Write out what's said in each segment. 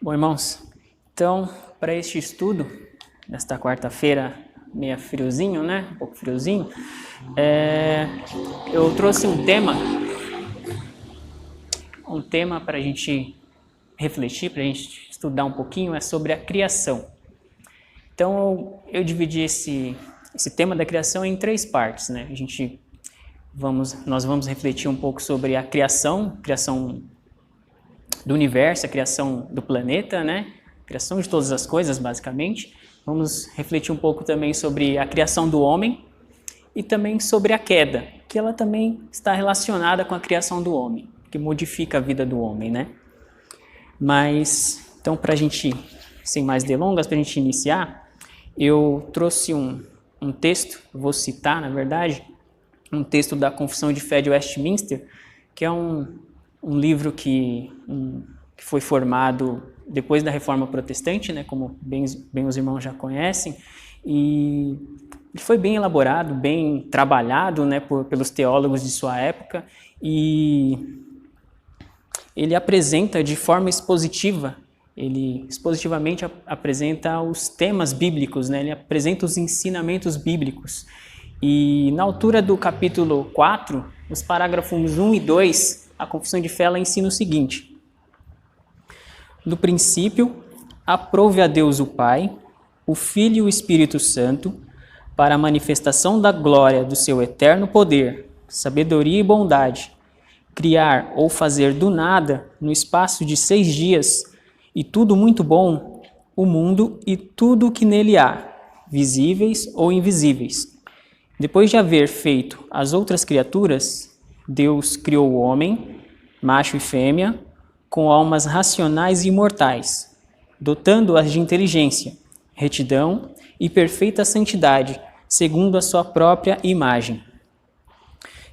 Bom, irmãos, então, para este estudo, nesta quarta-feira, meio friozinho, né? Um pouco friozinho, eu trouxe um tema para a gente refletir, para a gente estudar um pouquinho, é sobre a criação. Então, eu dividi esse tema da criação em 3 partes, né? Nós vamos refletir um pouco sobre a criação do universo, a criação do planeta, né? A criação de todas as coisas, basicamente. Vamos refletir um pouco também sobre a criação do homem e também sobre a queda, que ela também está relacionada com a criação do homem, que modifica a vida do homem, né? Mas, então, para a gente, sem mais delongas, para a gente iniciar, eu trouxe um texto, vou citar, na verdade, um texto da Confissão de Fé de Westminster, que é um livro que foi formado depois da Reforma Protestante, né, como bem os irmãos já conhecem, e foi bem elaborado, bem trabalhado, né, pelos teólogos de sua época, e ele apresenta de forma expositiva, ele expositivamente apresenta os temas bíblicos, né, ele apresenta os ensinamentos bíblicos. E na altura do capítulo 4, os parágrafos 1 e 2, a Confissão de Fé ela ensina o seguinte: no princípio, aprove a Deus o Pai, o Filho e o Espírito Santo, para a manifestação da glória do seu eterno poder, sabedoria e bondade, criar ou fazer do nada, no espaço de 6 dias, e tudo muito bom, o mundo e tudo o que nele há, visíveis ou invisíveis. Depois de haver feito as outras criaturas, Deus criou o homem, macho e fêmea, com almas racionais e imortais, dotando-as de inteligência, retidão e perfeita santidade, segundo a sua própria imagem.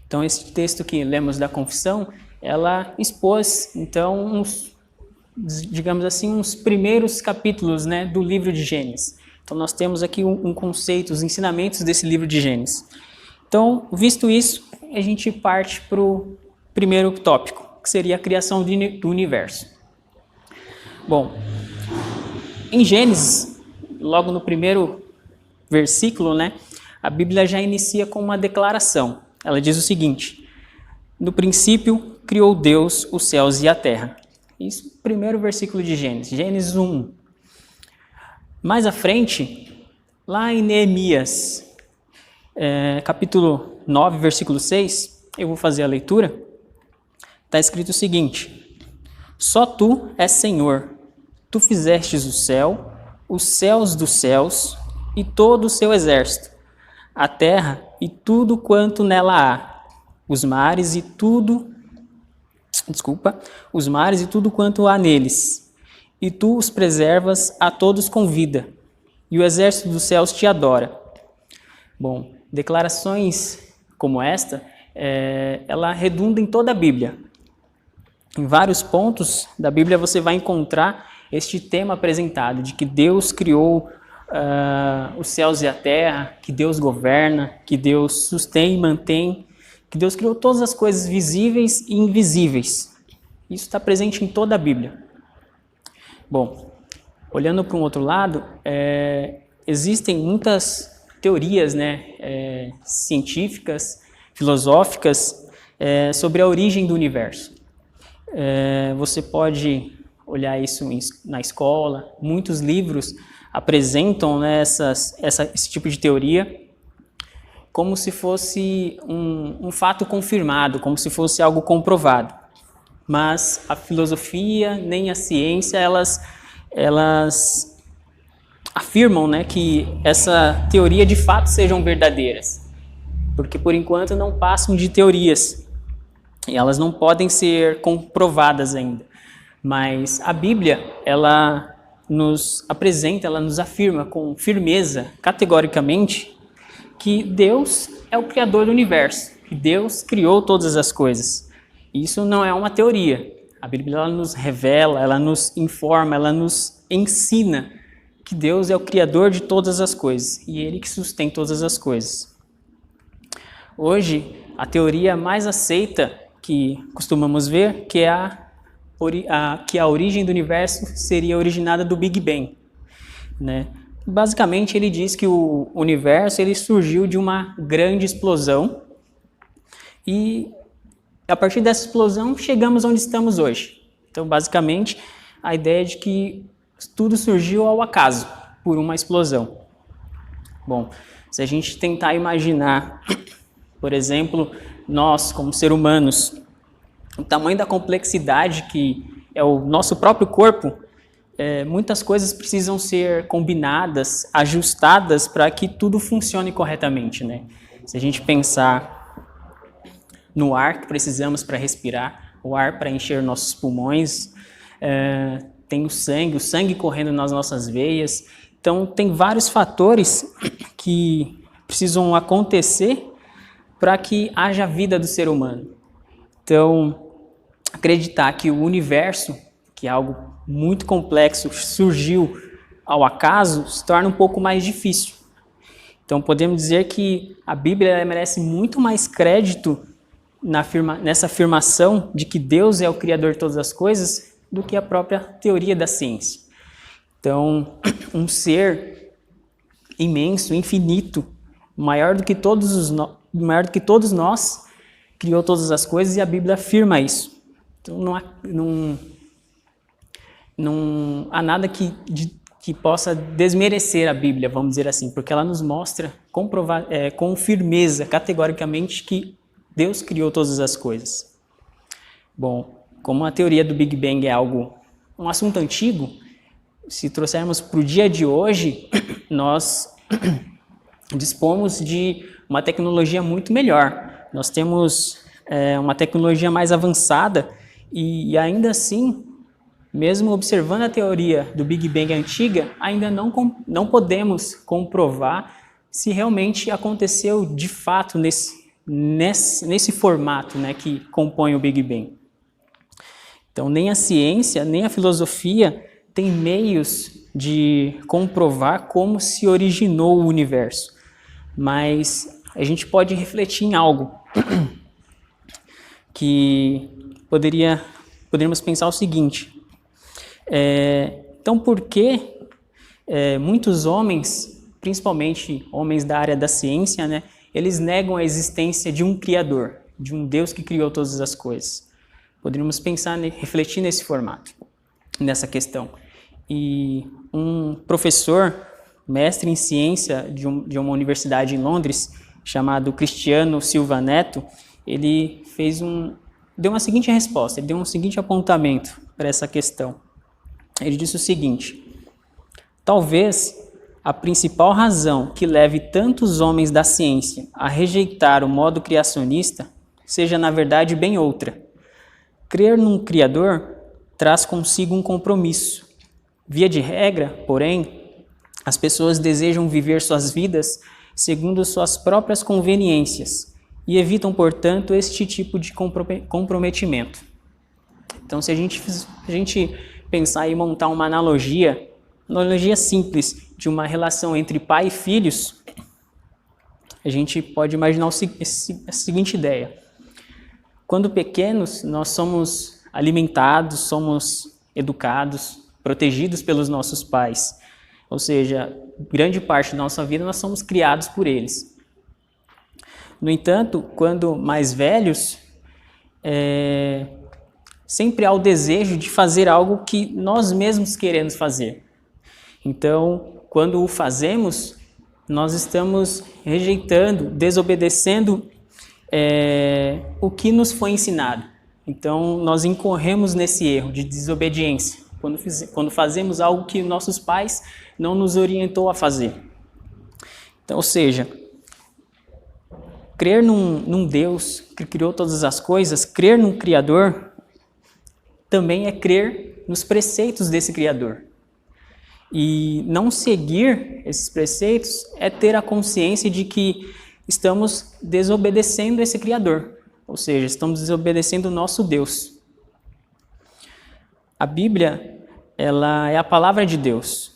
Então, esse texto que lemos da Confissão, ela expôs, então, digamos assim, uns primeiros capítulos, né, do livro de Gênesis. Então, nós temos aqui um conceito, os ensinamentos desse livro de Gênesis. Então, visto isso, a gente parte para o primeiro tópico, que seria a criação do universo. Bom, em Gênesis, logo no primeiro versículo, né, a Bíblia já inicia com uma declaração. Ela diz o seguinte: no princípio criou Deus os céus e a terra. Isso, primeiro versículo de Gênesis, Gênesis 1. Mais à frente, lá em Neemias, capítulo 9, versículo 6, eu vou fazer a leitura. Está escrito o seguinte: só tu és Senhor, tu fizestes o céu, os céus dos céus e todo o seu exército, a terra e tudo quanto nela há, os mares e tudo quanto há neles. E tu os preservas a todos com vida, e o exército dos céus te adora. Bom, declarações como esta, ela redunda em toda a Bíblia. Em vários pontos da Bíblia você vai encontrar este tema apresentado, de que Deus criou os céus e a terra, que Deus governa, que Deus sustém e mantém, que Deus criou todas as coisas visíveis e invisíveis. Isso está presente em toda a Bíblia. Bom, olhando para um outro lado, existem muitas teorias, né, científicas, filosóficas, sobre a origem do universo. Você pode olhar isso na escola, muitos livros apresentam, né, esse tipo de teoria como se fosse um fato confirmado, como se fosse algo comprovado. Mas a filosofia nem a ciência, elas afirmam, né, que essa teoria de fato sejam verdadeiras, porque por enquanto não passam de teorias e elas não podem ser comprovadas ainda. Mas a Bíblia, ela nos apresenta, ela nos afirma com firmeza, categoricamente, que Deus é o Criador do universo, que Deus criou todas as coisas. Isso não é uma teoria. A Bíblia ela nos revela, ela nos informa, ela nos ensina que Deus é o Criador de todas as coisas e Ele que sustém todas as coisas. Hoje, a teoria mais aceita que costumamos ver, que é a que a origem do universo seria originada do Big Bang, né? Basicamente, ele diz que o universo ele surgiu de uma grande explosão e, a partir dessa explosão, chegamos onde estamos hoje. Então, basicamente, a ideia é de que tudo surgiu ao acaso, por uma explosão. Bom, se a gente tentar imaginar, por exemplo, nós, como seres humanos, o tamanho da complexidade que é o nosso próprio corpo, muitas coisas precisam ser combinadas, ajustadas para que tudo funcione corretamente, né? Se a gente pensar no ar que precisamos para respirar, o ar para encher nossos pulmões, tem o sangue correndo nas nossas veias. Então, tem vários fatores que precisam acontecer para que haja vida do ser humano. Então, acreditar que o universo, que é algo muito complexo, surgiu ao acaso, se torna um pouco mais difícil. Então, podemos dizer que a Bíblia merece muito mais crédito nessa afirmação de que Deus é o Criador de todas as coisas do que a própria teoria da ciência. Então, um ser imenso, infinito, maior do que todos nós, criou todas as coisas e a Bíblia afirma isso. Então, não há nada que possa desmerecer a Bíblia, vamos dizer assim, porque ela nos mostra com firmeza, categoricamente, que Deus criou todas as coisas. Bom, como a teoria do Big Bang é um assunto antigo, se trouxermos para o dia de hoje, nós dispomos de uma tecnologia muito melhor. Nós temos uma tecnologia mais avançada e ainda assim, mesmo observando a teoria do Big Bang antiga, ainda não podemos comprovar se realmente aconteceu de fato nesse formato, né, que compõe o Big Bang. Então, nem a ciência, nem a filosofia tem meios de comprovar como se originou o universo. Mas a gente pode refletir em algo que poderíamos pensar o seguinte. Então, por que muitos homens, principalmente homens da área da ciência, né, eles negam a existência de um Criador, de um Deus que criou todas as coisas? Poderíamos pensar, refletir nesse formato, nessa questão. E um professor, mestre em ciência de uma universidade em Londres, chamado Cristiano Silva Neto, ele deu uma seguinte resposta, ele deu um seguinte apontamento para essa questão. Ele disse o seguinte: talvez a principal razão que leve tantos homens da ciência a rejeitar o modo criacionista seja, na verdade, bem outra. Crer num Criador traz consigo um compromisso. Via de regra, porém, as pessoas desejam viver suas vidas segundo suas próprias conveniências e evitam, portanto, este tipo de comprometimento. Então, se a gente pensar em montar uma analogia simples de uma relação entre pai e filhos, a gente pode imaginar a seguinte ideia. Quando pequenos, nós somos alimentados, somos educados, protegidos pelos nossos pais. Ou seja, grande parte da nossa vida nós somos criados por eles. No entanto, quando mais velhos, sempre há o desejo de fazer algo que nós mesmos queremos fazer. Então, quando o fazemos, nós estamos rejeitando, desobedecendo o que nos foi ensinado. Então, nós incorremos nesse erro de desobediência, quando fazemos algo que nossos pais não nos orientou a fazer. Então, ou seja, crer num Deus que criou todas as coisas, crer num Criador, também é crer nos preceitos desse Criador. E não seguir esses preceitos é ter a consciência de que estamos desobedecendo esse Criador, ou seja, estamos desobedecendo o nosso Deus. A Bíblia, ela é a palavra de Deus.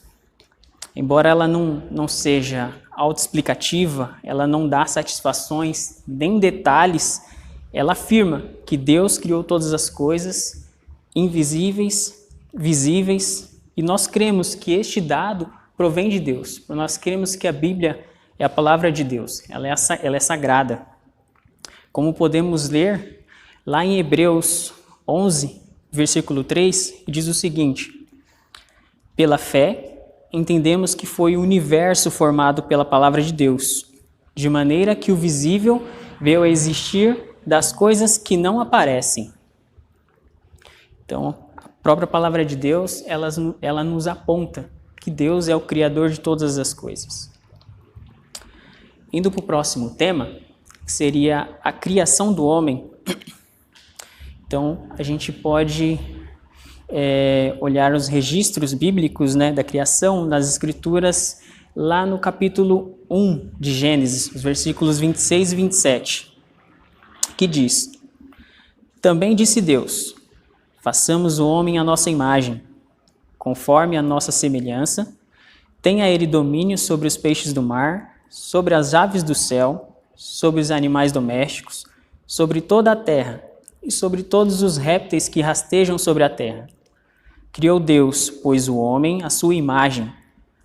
Embora ela não seja autoexplicativa, ela não dá satisfações nem detalhes, ela afirma que Deus criou todas as coisas invisíveis, visíveis, e nós cremos que este dado provém de Deus. Nós cremos que a Bíblia é a palavra de Deus, ela é sagrada. Como podemos ler lá em Hebreus 11, versículo 3, diz o seguinte: pela fé, entendemos que foi o universo formado pela palavra de Deus, de maneira que o visível veio a existir das coisas que não aparecem. Então, a própria palavra de Deus, ela nos aponta que Deus é o Criador de todas as coisas. Indo para o próximo tema, que seria a criação do homem. Então, a gente pode olhar os registros bíblicos, né, da criação, das Escrituras, lá no capítulo 1 de Gênesis, os versículos 26 e 27, que diz: também disse Deus, façamos o homem à nossa imagem, conforme a nossa semelhança, tenha ele domínio sobre os peixes do mar, sobre as aves do céu, sobre os animais domésticos, sobre toda a terra e sobre todos os répteis que rastejam sobre a terra. Criou Deus, pois, o homem à sua imagem.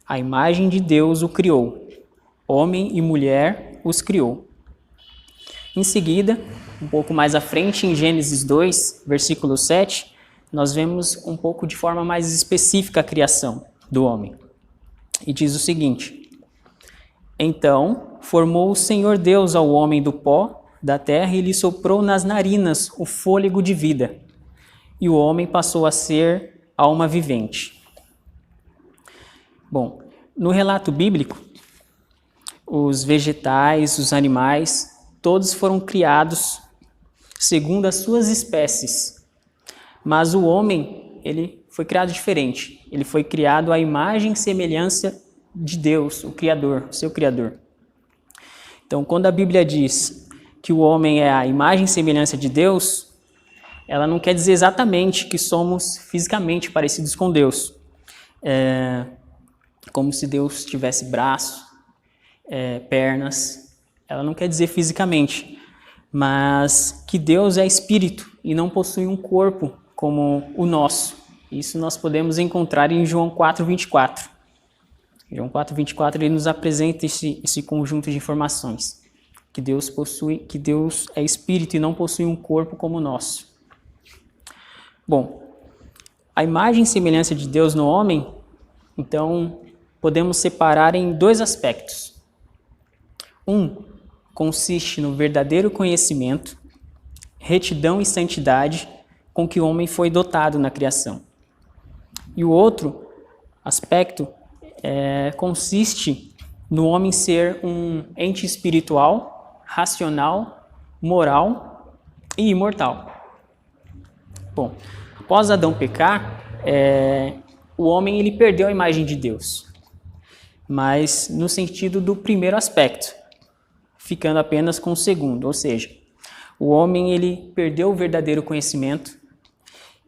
A imagem de Deus o criou. Homem e mulher os criou. Em seguida, um pouco mais à frente, em Gênesis 2, versículo 7, nós vemos um pouco de forma mais específica a criação do homem. E diz o seguinte: então formou o Senhor Deus ao homem do pó da terra e lhe soprou nas narinas o fôlego de vida. E o homem passou a ser alma vivente. Bom, no relato bíblico, os vegetais, os animais, todos foram criados segundo as suas espécies. Mas o homem, ele foi criado diferente. Ele foi criado à imagem e semelhança de Deus, o Criador, o seu Criador. Então, quando a Bíblia diz que o homem é a imagem e semelhança de Deus, ela não quer dizer exatamente que somos fisicamente parecidos com Deus. Como se Deus tivesse braços, pernas. Ela não quer dizer fisicamente, mas que Deus é espírito e não possui um corpo como o nosso. Isso nós podemos encontrar em João 4:24. João 4:24 ele nos apresenta esse conjunto de informações, que Deus é espírito e não possui um corpo como o nosso. Bom, a imagem e semelhança de Deus no homem, então, podemos separar em dois aspectos. Um consiste no verdadeiro conhecimento, retidão e santidade com que o homem foi dotado na criação. E o outro aspecto consiste no homem ser um ente espiritual, racional, moral e imortal. Bom, após Adão pecar, o homem ele perdeu a imagem de Deus, mas no sentido do primeiro aspecto, ficando apenas com o segundo, ou seja, o homem ele perdeu o verdadeiro conhecimento,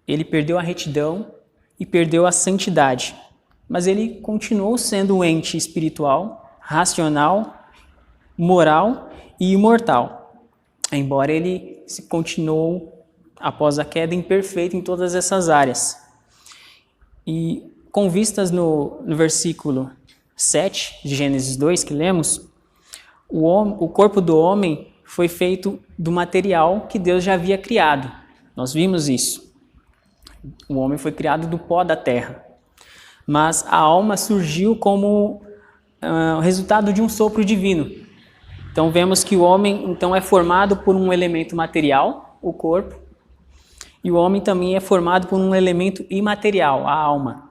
ele perdeu a retidão e perdeu a santidade, mas ele continuou sendo um ente espiritual, racional, moral e imortal, embora ele se continuou após a queda imperfeito em todas essas áreas. E com vistas no versículo 7 de Gênesis 2 que lemos, o corpo do homem foi feito do material que Deus já havia criado. Nós vimos isso. O homem foi criado do pó da terra. Mas a alma surgiu como resultado de um sopro divino. Então vemos que o homem então é formado por um elemento material, o corpo, e o homem também é formado por um elemento imaterial, a alma.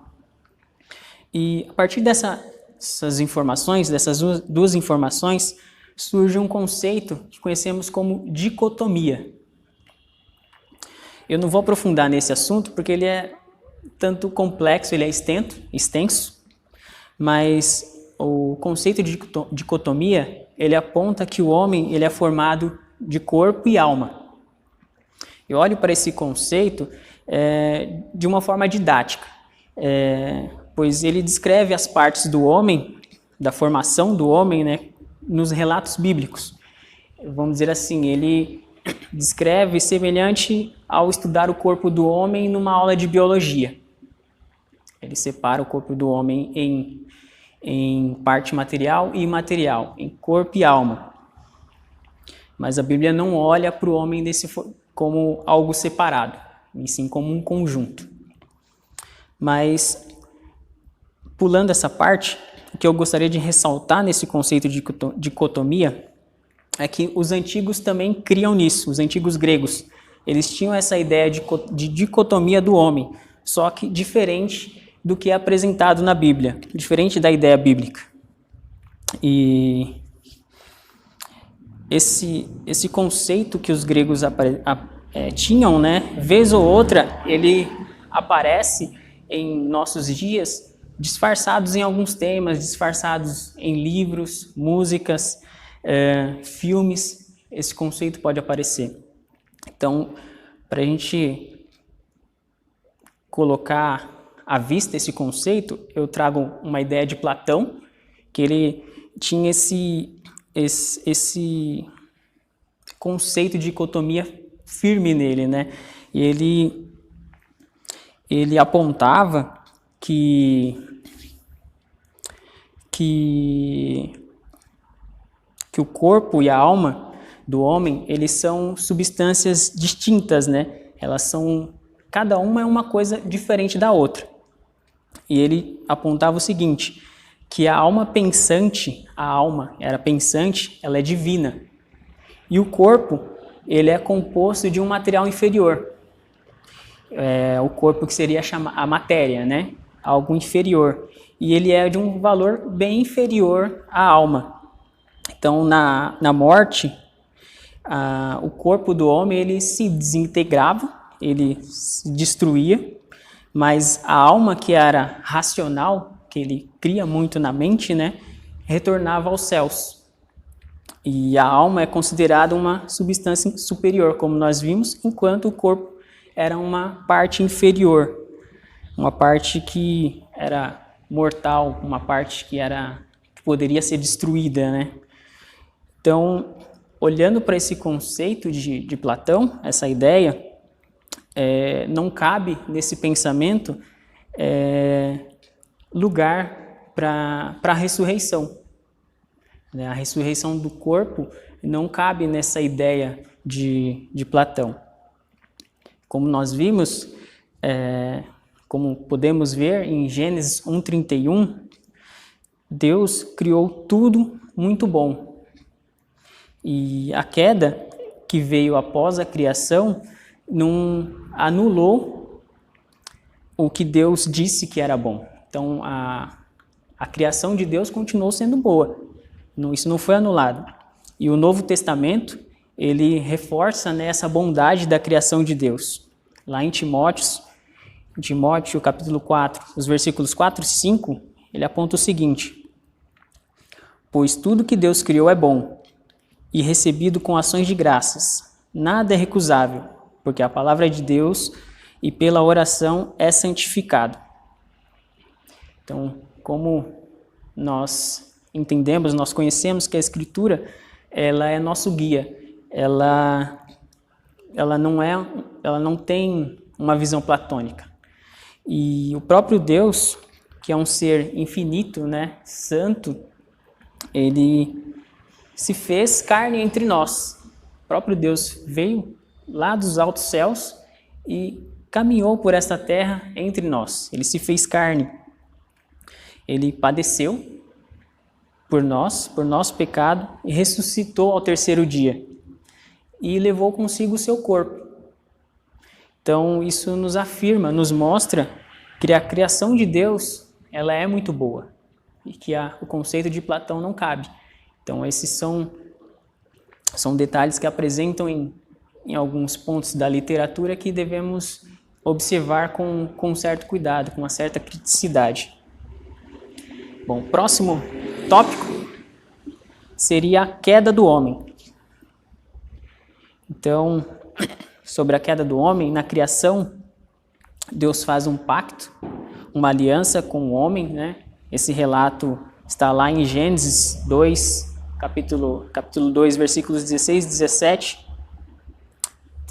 E a partir dessas informações, dessas duas informações, surge um conceito que conhecemos como dicotomia. Eu não vou aprofundar nesse assunto porque ele é tanto complexo, ele é extenso, mas o conceito de dicotomia, ele aponta que o homem ele é formado de corpo e alma. Eu olho para esse conceito de uma forma didática, pois ele descreve as partes do homem, da formação do homem, né, nos relatos bíblicos. Vamos dizer assim, ele descreve semelhante ao estudar o corpo do homem numa aula de biologia. Ele separa o corpo do homem em parte material e imaterial, em corpo e alma. Mas a Bíblia não olha para o homem como algo separado, e sim como um conjunto. Mas, pulando essa parte, o que eu gostaria de ressaltar nesse conceito de dicotomia é que os antigos também criam nisso, os antigos gregos. Eles tinham essa ideia de dicotomia do homem, só que diferente do que é apresentado na Bíblia, diferente da ideia bíblica. E esse conceito que os gregos tinham, né, vez ou outra, ele aparece em nossos dias, disfarçados em alguns temas, disfarçados em livros, músicas, filmes. Esse conceito pode aparecer. Então, para a gente colocar à vista esse conceito, eu trago uma ideia de Platão, que ele tinha esse conceito de dicotomia firme nele, né? E ele apontava que o corpo e a alma do homem, eles são substâncias distintas, né? Cada uma é uma coisa diferente da outra. E ele apontava o seguinte, que a alma era pensante, ela é divina. E o corpo, ele é composto de um material inferior. O corpo que seria a matéria, né? Algo inferior. E ele é de um valor bem inferior à alma. Então, na morte, o corpo do homem ele se desintegrava, ele se destruía, mas a alma, que era racional, que ele cria muito na mente, né, retornava aos céus. E a alma é considerada uma substância superior, como nós vimos, enquanto o corpo era uma parte inferior, uma parte que era mortal, uma parte que poderia ser destruída, né? Então, olhando para esse conceito de Platão, essa ideia, não cabe nesse pensamento lugar para a ressurreição. A ressurreição do corpo não cabe nessa ideia de Platão. Como nós vimos, como podemos ver em Gênesis 1:31, Deus criou tudo muito bom. E a queda que veio após a criação não anulou o que Deus disse que era bom. Então, a criação de Deus continuou sendo boa. Isso não foi anulado. E o Novo Testamento, ele reforça, né, essa bondade da criação de Deus. Lá em Timóteo, capítulo 4, os versículos 4 e 5, ele aponta o seguinte: pois tudo que Deus criou é bom e recebido com ações de graças. Nada é recusável, porque a palavra de Deus e pela oração é santificado. Então, como nós entendemos, nós conhecemos que a Escritura, ela é nosso guia. Ela não tem uma visão platônica. E o próprio Deus, que é um ser infinito, né, santo, ele se fez carne entre nós. O próprio Deus veio lá dos altos céus e caminhou por esta terra entre nós. Ele se fez carne. Ele padeceu por nosso pecado, e ressuscitou ao terceiro dia. E levou consigo o seu corpo. Então, isso nos afirma, nos mostra que a criação de Deus, ela é muito boa. E que o conceito de Platão não cabe. Então, esses são detalhes que apresentam em alguns pontos da literatura que devemos observar com certo cuidado, com uma certa criticidade. Bom, o próximo tópico seria a queda do homem. Então, sobre a queda do homem, na criação, Deus faz um pacto, uma aliança com o homem, né? Esse relato está lá em Gênesis 2, capítulo 2, versículos 16 e 17.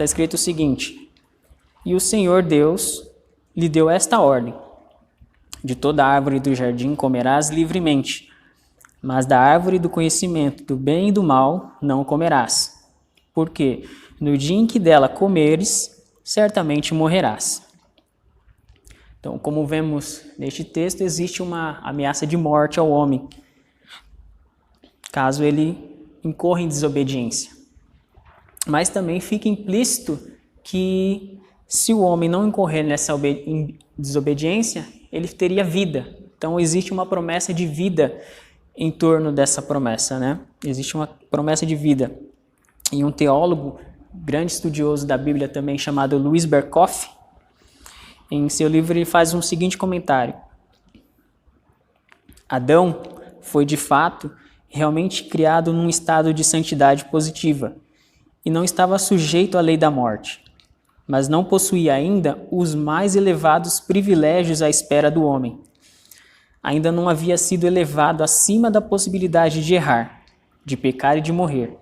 está escrito o seguinte: e o Senhor Deus lhe deu esta ordem: de toda árvore do jardim comerás livremente, mas da árvore do conhecimento do bem e do mal não comerás, porque no dia em que dela comeres, certamente morrerás. Então, como vemos neste texto, existe uma ameaça de morte ao homem, caso ele incorra em desobediência. Mas também fica implícito que se o homem não incorrer nessa desobediência, ele teria vida. Então existe uma promessa de vida em torno dessa promessa, né? Existe uma promessa de vida. E um teólogo, grande estudioso da Bíblia também, chamado Louis Berkhof, em seu livro ele faz um seguinte comentário: Adão foi de fato realmente criado num estado de santidade positiva e não estava sujeito à lei da morte, mas não possuía ainda os mais elevados privilégios à espera do homem. Ainda não havia sido elevado acima da possibilidade de errar, de pecar e de morrer.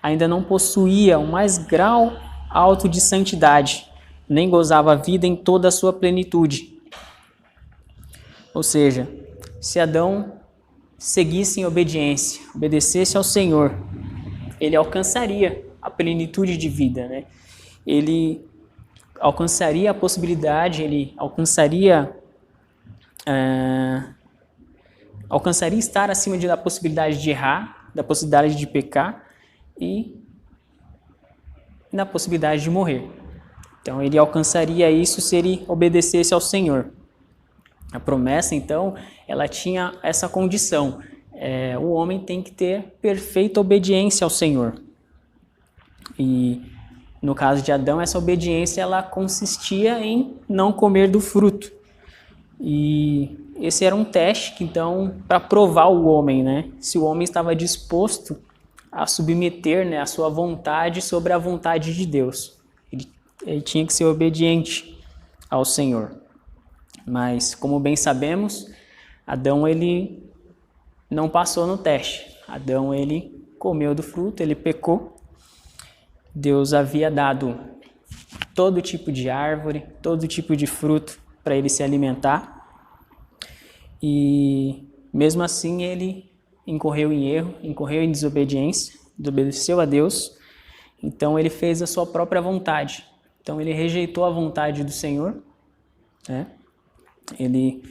Ainda não possuía o mais grau alto de santidade, nem gozava a vida em toda a sua plenitude. Ou seja, se Adão seguisse em obediência, obedecesse ao Senhor, ele alcançaria a plenitude de vida, né? Ele alcançaria a possibilidade, ele alcançaria estar acima da possibilidade de errar, da possibilidade de pecar e na possibilidade de morrer. Então ele alcançaria isso se ele obedecesse ao Senhor. A promessa, então, ela tinha essa condição. O homem tem que ter perfeita obediência ao Senhor. E no caso de Adão, essa obediência ela consistia em não comer do fruto. E esse era um teste, então, para provar o homem, né? Se o homem estava disposto a submeter, né, a sua vontade sobre a vontade de Deus. Ele tinha que ser obediente ao Senhor. Mas, como bem sabemos, Adão ele não passou no teste. Adão ele comeu do fruto, ele pecou. Deus havia dado todo tipo de árvore, todo tipo de fruto para ele se alimentar. E mesmo assim ele incorreu em erro, incorreu em desobediência, desobedeceu a Deus. Então ele fez a sua própria vontade. Então ele rejeitou a vontade do Senhor, né? Ele,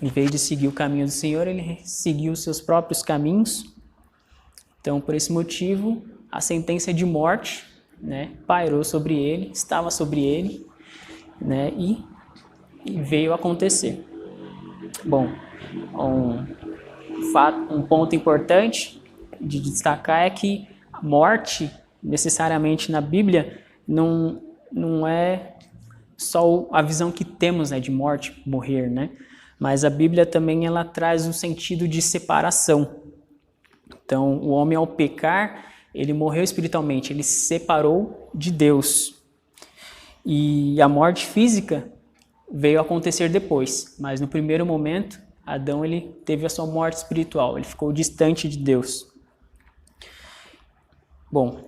em vez de seguir o caminho do Senhor, ele seguiu os seus próprios caminhos. Então, por esse motivo, a sentença de morte, né, pairou sobre ele, estava sobre ele, né, e veio acontecer. Bom, um ponto importante de destacar é que a morte, necessariamente na Bíblia, não é só a visão que temos, né, de morte, morrer, né? Mas a Bíblia também ela traz um sentido de separação. Então, o homem ao pecar, ele morreu espiritualmente, ele se separou de Deus. E a morte física veio acontecer depois, mas no primeiro momento, Adão ele teve a sua morte espiritual, ele ficou distante de Deus. Bom,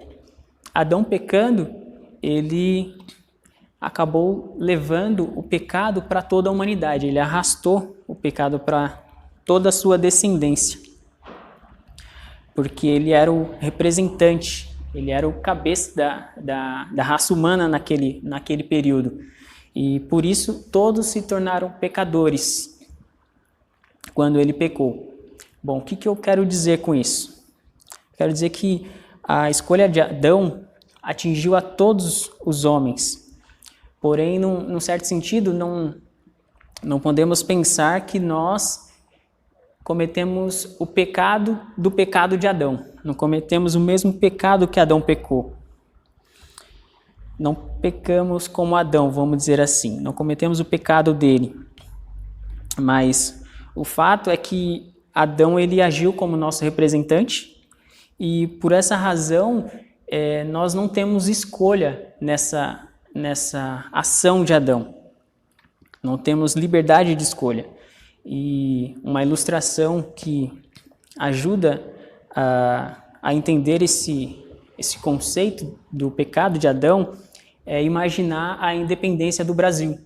Adão pecando, ele acabou levando o pecado para toda a humanidade, ele arrastou o pecado para toda a sua descendência, porque ele era o representante, ele era o cabeça da raça humana naquele período, e por isso todos se tornaram pecadores quando ele pecou. Bom, o que eu quero dizer com isso? Quero dizer que a escolha de Adão atingiu a todos os homens. Porém, num certo sentido, não podemos pensar que nós cometemos o pecado do pecado de Adão. Não cometemos o mesmo pecado que Adão pecou. Não pecamos como Adão, vamos dizer assim. Não cometemos o pecado dele. Mas o fato é que Adão ele agiu como nosso representante e por essa razão nós não temos escolha nessa ação de Adão. Não temos liberdade de escolha. E uma ilustração que ajuda a entender esse conceito do pecado de Adão é imaginar a independência do Brasil.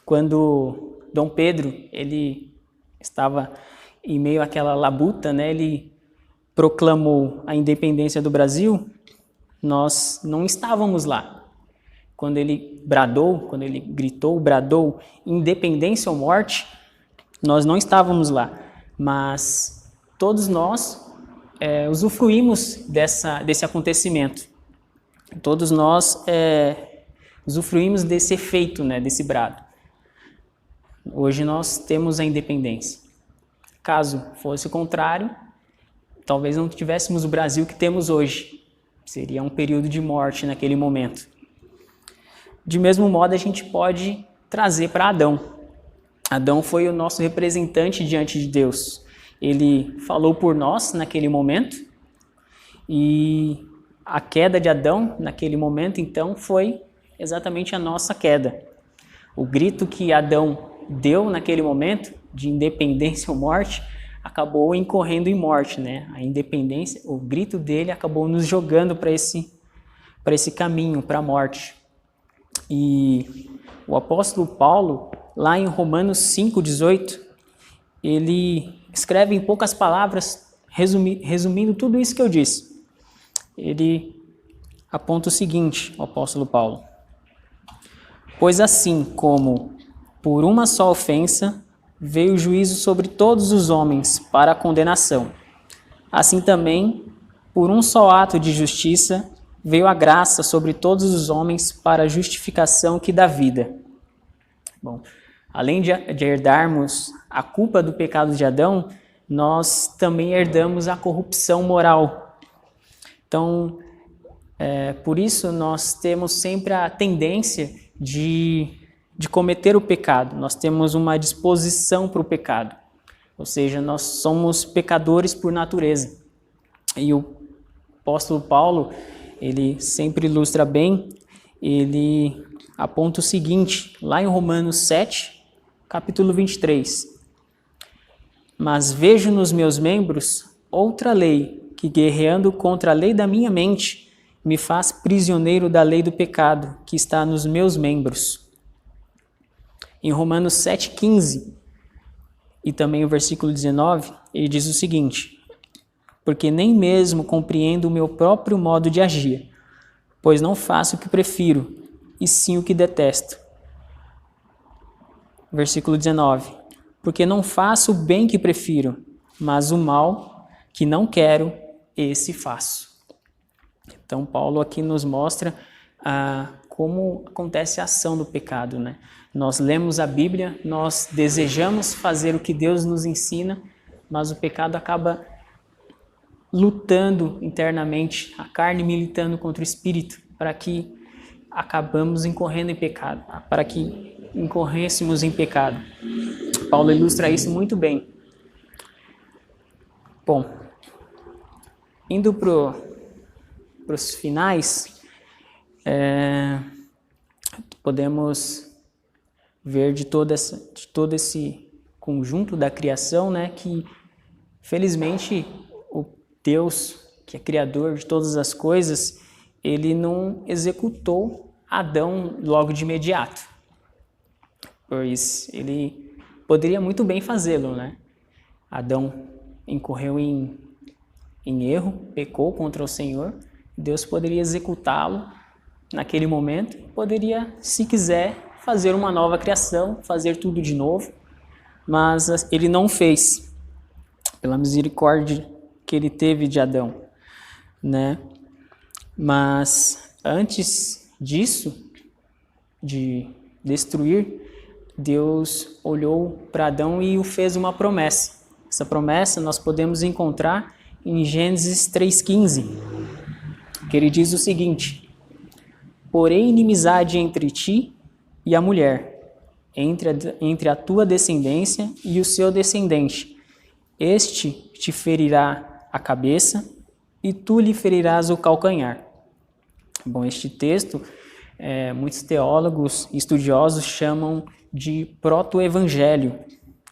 Quando Dom Pedro ele estava em meio àquela labuta, né, ele proclamou a independência do Brasil, nós não estávamos lá. Quando ele bradou, independência ou morte, nós não estávamos lá. Mas todos nós usufruímos desse acontecimento. Todos nós usufruímos desse efeito, né, desse brado. Hoje nós temos a independência. Caso fosse o contrário, talvez não tivéssemos o Brasil que temos hoje. Seria um período de morte naquele momento. De mesmo modo, a gente pode trazer para Adão. Adão foi o nosso representante diante de Deus. Ele falou por nós naquele momento e a queda de Adão naquele momento, então, foi exatamente a nossa queda. O grito que Adão deu naquele momento, de independência ou morte, acabou incorrendo em morte, né? A independência, o grito dele acabou nos jogando para esse caminho, para a morte. E o apóstolo Paulo, lá em Romanos 5,18, ele escreve em poucas palavras, resumindo tudo isso que eu disse. Ele aponta o seguinte, o apóstolo Paulo: pois assim como por uma só ofensa veio o juízo sobre todos os homens para a condenação, assim também, por um só ato de justiça, veio a graça sobre todos os homens para a justificação que dá vida. Bom, além de herdarmos a culpa do pecado de Adão, nós também herdamos a corrupção moral. Então, por isso nós temos sempre a tendência de cometer o pecado. Nós temos uma disposição para o pecado. Ou seja, nós somos pecadores por natureza. E o apóstolo Paulo, ele sempre ilustra bem, ele aponta o seguinte, lá em Romanos 7, capítulo 23. Mas vejo nos meus membros outra lei, que guerreando contra a lei da minha mente, me faz prisioneiro da lei do pecado, que está nos meus membros. Em Romanos 7,15, e também o versículo 19, ele diz o seguinte: porque nem mesmo compreendo o meu próprio modo de agir, pois não faço o que prefiro, e sim o que detesto. Versículo 19, porque não faço o bem que prefiro, mas o mal que não quero, esse faço. Então, Paulo aqui nos mostra como acontece a ação do pecado, né? Nós lemos a Bíblia, nós desejamos fazer o que Deus nos ensina, mas o pecado acaba lutando internamente, a carne militando contra o espírito, para que acabamos incorrendo em pecado, para que incorrêssemos em pecado. Paulo ilustra isso muito bem. Bom, indo para os finais, podemos ver de todo esse conjunto da criação, né, que felizmente o Deus, que é criador de todas as coisas, ele não executou Adão logo de imediato, pois ele poderia muito bem fazê-lo, né? Adão incorreu em erro, pecou contra o Senhor, Deus poderia executá-lo naquele momento, poderia, se quiser, fazer uma nova criação, fazer tudo de novo, mas ele não fez, pela misericórdia que ele teve de Adão, né? Mas antes disso, de destruir, Deus olhou para Adão e o fez uma promessa. Essa promessa nós podemos encontrar em Gênesis 3,15, que ele diz o seguinte: porém inimizade entre ti e a mulher, entre a tua descendência e o seu descendente. Este te ferirá a cabeça e tu lhe ferirás o calcanhar. Bom, este texto, muitos teólogos e estudiosos chamam de proto-evangelho,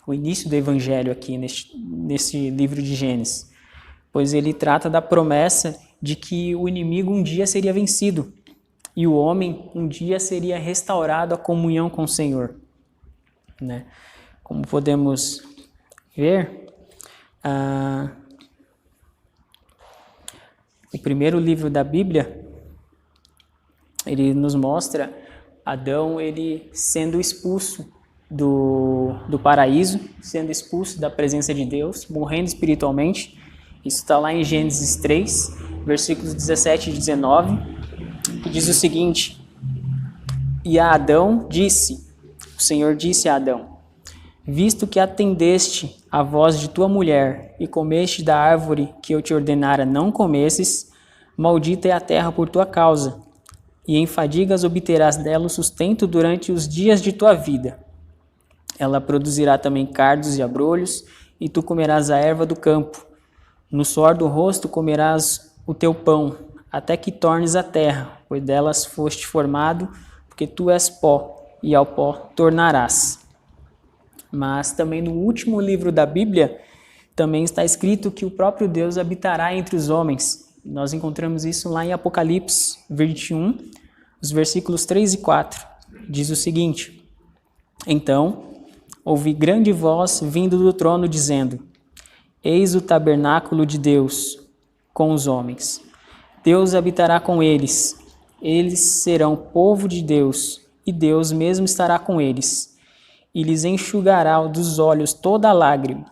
o início do evangelho aqui nesse livro de Gênesis. pois ele trata da promessa de que o inimigo um dia seria vencido e o homem um dia seria restaurado à comunhão com o Senhor, né? Como podemos ver, o primeiro livro da Bíblia, ele nos mostra Adão ele sendo expulso do paraíso, sendo expulso da presença de Deus, morrendo espiritualmente. Isso está lá em Gênesis 3, versículos 17 e 19, que diz o seguinte: E a Adão disse, o Senhor disse a Adão, visto que atendeste à voz de tua mulher e comeste da árvore que eu te ordenara não comesses, maldita é a terra por tua causa, e em fadigas obterás dela o sustento durante os dias de tua vida. Ela produzirá também cardos e abrolhos, e tu comerás a erva do campo. No suor do rosto comerás o teu pão, até que tornes a terra, pois delas foste formado, porque tu és pó, e ao pó tornarás. Mas também no último livro da Bíblia, também está escrito que o próprio Deus habitará entre os homens. Nós encontramos isso lá em Apocalipse 21, os versículos 3 e 4. Diz o seguinte: Então ouvi grande voz vindo do trono dizendo: Eis o tabernáculo de Deus com os homens. Deus habitará com eles. Eles serão povo de Deus, e Deus mesmo estará com eles. E lhes enxugará dos olhos toda lágrima,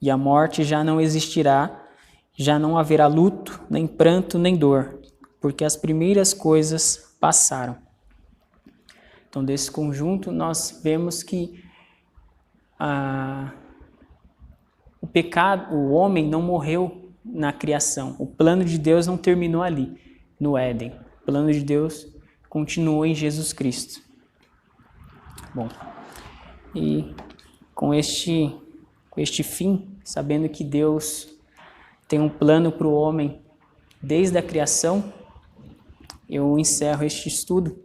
e a morte já não existirá, já não haverá luto, nem pranto, nem dor, porque as primeiras coisas passaram. Então, desse conjunto, nós vemos que o pecado, o homem não morreu na criação. O plano de Deus não terminou ali, no Éden. O plano de Deus continuou em Jesus Cristo. Bom, e com este fim, sabendo que Deus tem um plano para o homem desde a criação, eu encerro este estudo